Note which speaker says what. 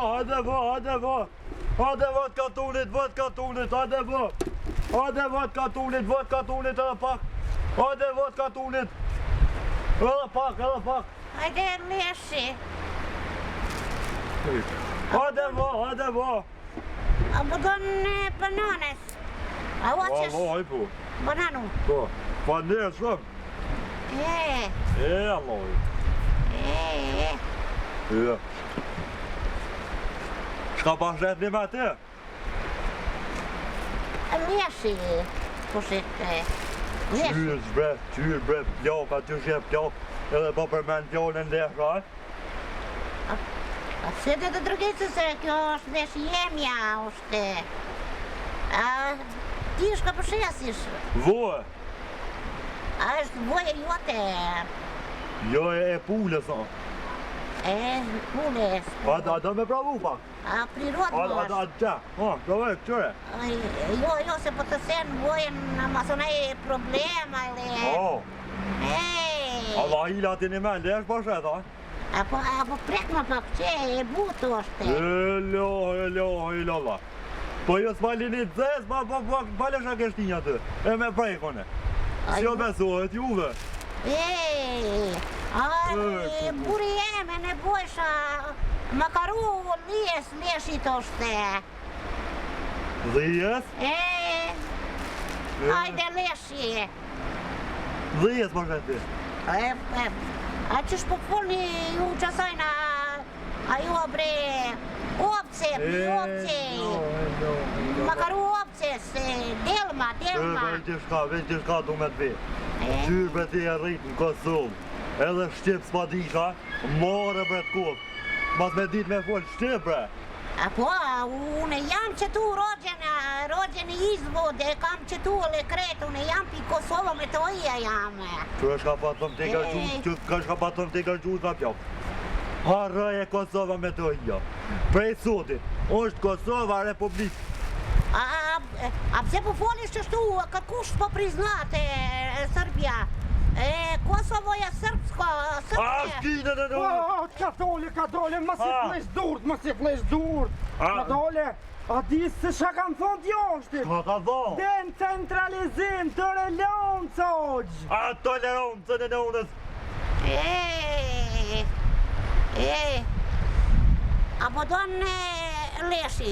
Speaker 1: hajde vë. Hajde vë të katunit, hajde vë. Hajde vë të katunit edhe pak. Hajde vë të katunit. Edhe pak.
Speaker 2: Hajde Leshi.
Speaker 1: Hajde vë.
Speaker 2: A budon bananes. A hoćeš
Speaker 1: Hajde po.
Speaker 2: bananu?
Speaker 1: Po. Pa ne shumë. Allah. Ja. Shka pa shet një me te?
Speaker 2: Leshi. Pushit. Leshi.
Speaker 1: Qyr bre, pjok, aty shep pjok. Edhe po përmen pjollën lesha.
Speaker 2: A se dhe të drugeci se kjo është vesh jemja, është. Ti shka përshesish?
Speaker 1: Voe.
Speaker 2: A është voje jote?
Speaker 1: Jo e pulës, o.
Speaker 2: Pulës.
Speaker 1: A do me pravu pak?
Speaker 2: A prirot më është?
Speaker 1: A qa, provoj, këqyre.
Speaker 2: Jo, se po të sen vojen masonaj problema edhe...
Speaker 1: Allah ila ti një men, lesh po shet, a?
Speaker 2: Apo prek më pak që e butë është.
Speaker 1: Ilo, Allah. Po jo s'ma linit zes, pa lesha keshtinja të, e me prejkone. Si jo besohet juve.
Speaker 2: Buri jeme në bojsha makaru leshit është.
Speaker 1: Dhijes?
Speaker 2: Hajde leshi.
Speaker 1: Dhijes po shetë ti?
Speaker 2: A qësh po folni ju qasajna a ju bre opce, makaru opce, delma.
Speaker 1: Veç shka du me të vi. Qyr bre ti e rrit në Kosovë, edhe Shqip s'pa dika, more bre të kofë. Mas me dit me fol Shqip bre.
Speaker 2: Po, unë jam qëtu rogjen i izvod, e kam qëtu le kretë, unë jam pi Kosovë me të oja jam.
Speaker 1: Që është ka patëm të gërgju ka pjok. Harëj e Kosova me të oja. Prej sotit, është Kosova Republikë.
Speaker 2: A pse po folish qështu, këtë kusht po priznate Serbia? Kosovoja srpsko, Serbia.
Speaker 3: Ka dole, ma si flesh durt. Ka dole, a di se shka kam thonë t'joshtit?
Speaker 1: Ka ka thonë?
Speaker 3: Den centralizim të relencoj.
Speaker 1: A tolerancën e në unës.
Speaker 2: A po donë leshi.